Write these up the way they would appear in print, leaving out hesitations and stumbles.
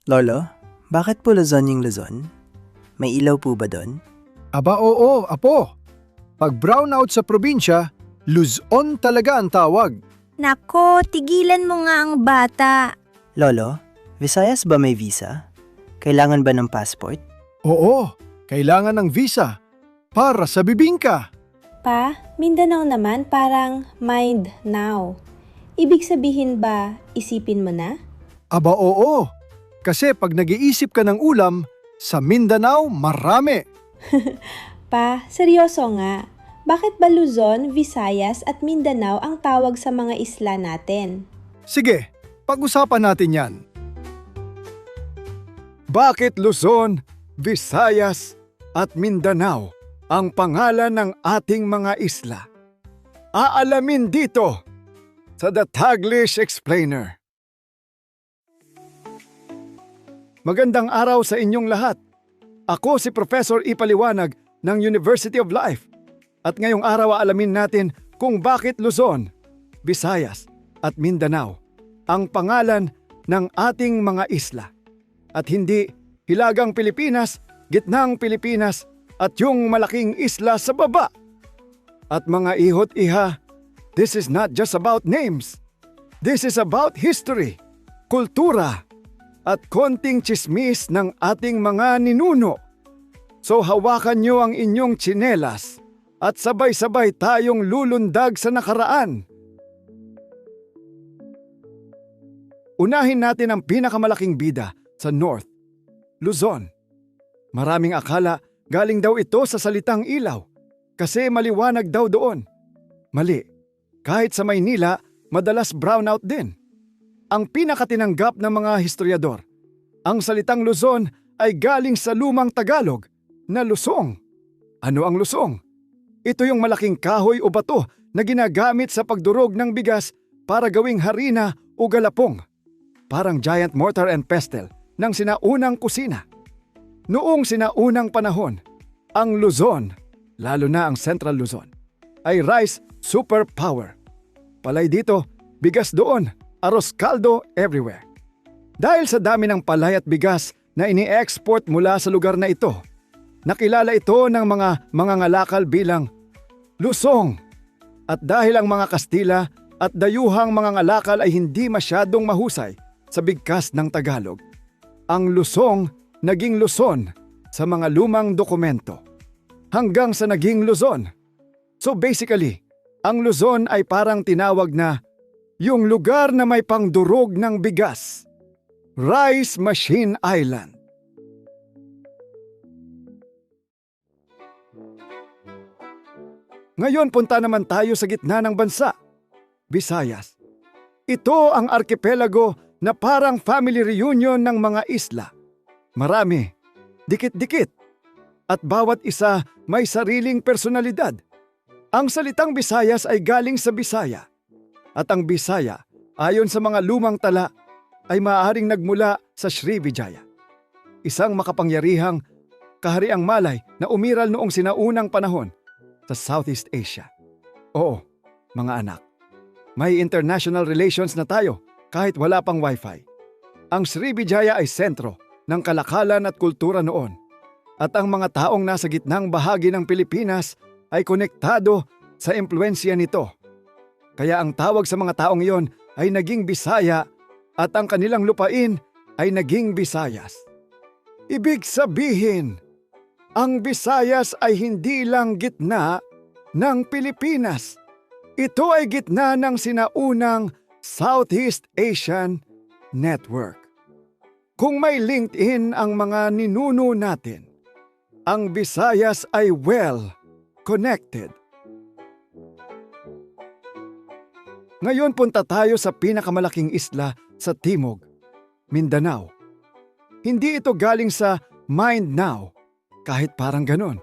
Lolo, bakit po Luzon yung Luzon? May ilaw po ba doon? Aba oo, apo. Pag brownout sa probinsya, Luzon talaga ang tawag. Nako, tigilan mo nga ang bata. Lolo, Visayas ba may visa? Kailangan ba ng passport? Oo, kailangan ng visa para sa bibingka. Pa, Mindanao naman parang mind now. Ibig sabihin ba, isipin mo na? Aba oo, kasi pag nag-iisip ka ng ulam, sa Mindanao marami. Pa, seryoso nga. Bakit ba Luzon, Visayas at Mindanao ang tawag sa mga isla natin? Sige, pag-usapan natin yan. Bakit Luzon, Visayas at Mindanao ang pangalan ng ating mga isla? Aalamin dito sa The Taglish Explainer. Magandang araw sa inyong lahat. Ako si Professor Ipaliwanag ng University of Life. At ngayong araw aalamin natin kung bakit Luzon, Visayas at Mindanao ang pangalan ng ating mga isla. At hindi Hilagang Pilipinas, Gitnang Pilipinas at yung malaking isla sa baba. At mga ihot iha, this is not just about names. This is about history, kultura, at konting tsismis ng ating mga ninuno. So hawakan nyo ang inyong tsinelas at sabay-sabay tayong lulundag sa nakaraan. Unahin natin ang pinakamalaking bida sa North, Luzon. Maraming akala galing daw ito sa salitang ilaw kasi maliwanag daw doon. Mali, kahit sa Maynila madalas brownout din. Ang pinakatinanggap ng mga historiador, ang salitang Luzon ay galing sa lumang Tagalog na lusong. Ano ang lusong? Ito yung malaking kahoy o bato na ginagamit sa pagdurog ng bigas para gawing harina o galapong. Parang giant mortar and pestle ng sinaunang kusina. Noong sinaunang panahon, ang Luzon, lalo na ang Central Luzon, ay rice superpower. Palay dito, bigas doon, aros kaldo everywhere. Dahil sa dami ng palay at bigas na ini-export mula sa lugar na ito, nakilala ito ng mga mangangalakal bilang lusong. At dahil ang mga Kastila at dayuhang mangangalakal ay hindi masyadong mahusay sa bigkas ng Tagalog, ang lusong naging Luzon sa mga lumang dokumento hanggang sa naging Luzon. So basically, ang Luzon ay parang tinawag na yung lugar na may pangdurog ng bigas. Rice Machine Island. Ngayon punta naman tayo sa gitna ng bansa, Visayas. Ito ang arkipelago na parang family reunion ng mga isla. Marami, dikit-dikit, at bawat isa may sariling personalidad. Ang salitang Visayas ay galing sa Bisaya. At ang Bisaya, ayon sa mga lumang tala, ay maaaring nagmula sa Srivijaya, isang makapangyarihang kahariang Malay na umiral noong sinaunang panahon sa Southeast Asia. Oo, mga anak, may international relations na tayo kahit wala pang wifi. Ang Srivijaya ay sentro ng kalakalan at kultura noon. At ang mga taong nasa gitnang bahagi ng Pilipinas ay konektado sa impluensya nito. Kaya ang tawag sa mga taong iyon ay naging Bisaya at ang kanilang lupain ay naging Visayas. Ibig sabihin, ang Visayas ay hindi lang gitna ng Pilipinas. Ito ay gitna ng sinaunang Southeast Asian Network. Kung may LinkedIn ang mga ninuno natin, ang Visayas ay well connected. Ngayon punta tayo sa pinakamalaking isla sa Timog, Mindanao. Hindi ito galing sa Mind Now, kahit parang ganon.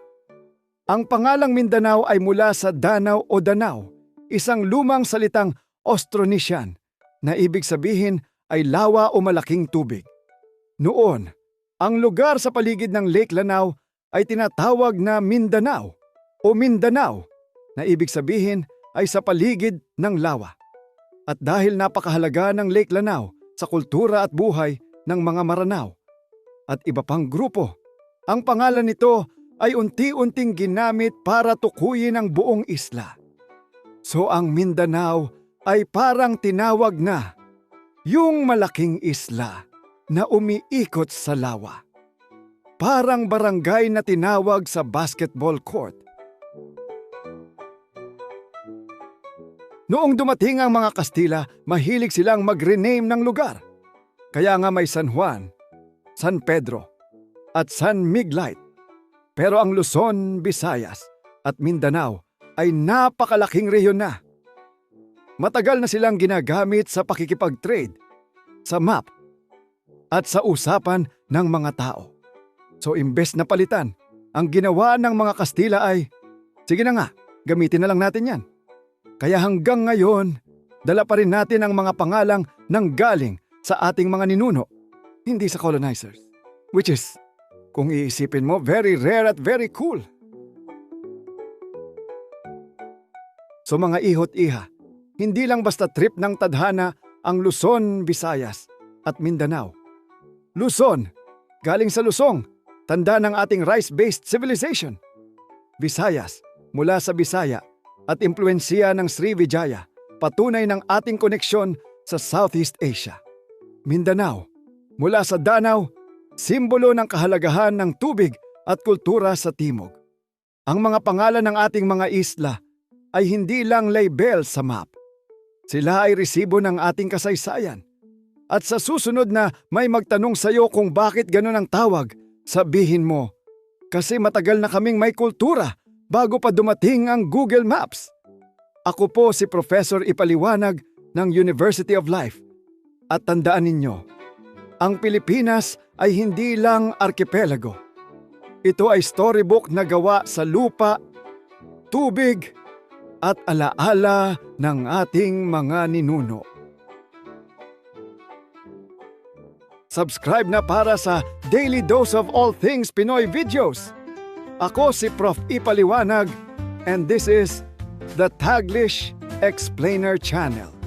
Ang pangalang Mindanao ay mula sa Danau o Danau, isang lumang salitang Austronesian na ibig sabihin ay lawa o malaking tubig. Noon, ang lugar sa paligid ng Lake Lanao ay tinatawag na Mindanao o Mindanao na ibig sabihin ay sa paligid ng lawa. At dahil napakahalaga ng Lake Lanao sa kultura at buhay ng mga Maranao at iba pang grupo. Ang pangalan nito ay unti-unting ginamit para tukuyin ang buong isla. So ang Mindanao ay parang tinawag na yung malaking isla na umiikot sa lawa. Parang barangay na tinawag sa basketball court. Noong dumating ang mga Kastila, mahilig silang mag-rename ng lugar. Kaya nga may San Juan, San Pedro, at San Miglite. Pero ang Luzon, Visayas, at Mindanao ay napakalaking rehiyon na. Matagal na silang ginagamit sa pakikipag-trade, sa map, at sa usapan ng mga tao. So imbes na palitan, ang ginawa ng mga Kastila ay, sige na nga, gamitin na lang natin yan. Kaya hanggang ngayon, dala pa rin natin ang mga pangalang nanggaling sa ating mga ninuno, hindi sa colonizers. Which is, kung iisipin mo, very rare at very cool. So mga ihot iha, hindi lang basta trip ng tadhana ang Luzon, Visayas at Mindanao. Luzon, galing sa Luzon, tanda ng ating rice-based civilization. Visayas, mula sa Bisaya at impluensya ng Srivijaya, patunay ng ating koneksyon sa Southeast Asia. Mindanao, mula sa Danau, simbolo ng kahalagahan ng tubig at kultura sa timog. Ang mga pangalan ng ating mga isla ay hindi lang label sa map. Sila ay resibo ng ating kasaysayan. At sa susunod na may magtanong sa iyo kung bakit ganun ang tawag, sabihin mo, kasi matagal na kaming may kultura bago pa dumating ang Google Maps. Ako po si Professor Ipaliwanag ng University of Life. At tandaan ninyo, ang Pilipinas ay hindi lang arkipelago. Ito ay storybook na gawa sa lupa, tubig, at alaala ng ating mga ninuno. Subscribe na para sa Daily Dose of All Things Pinoy videos. Ako si Prof. Ipaliwanag and this is the Taglish Explainer Channel.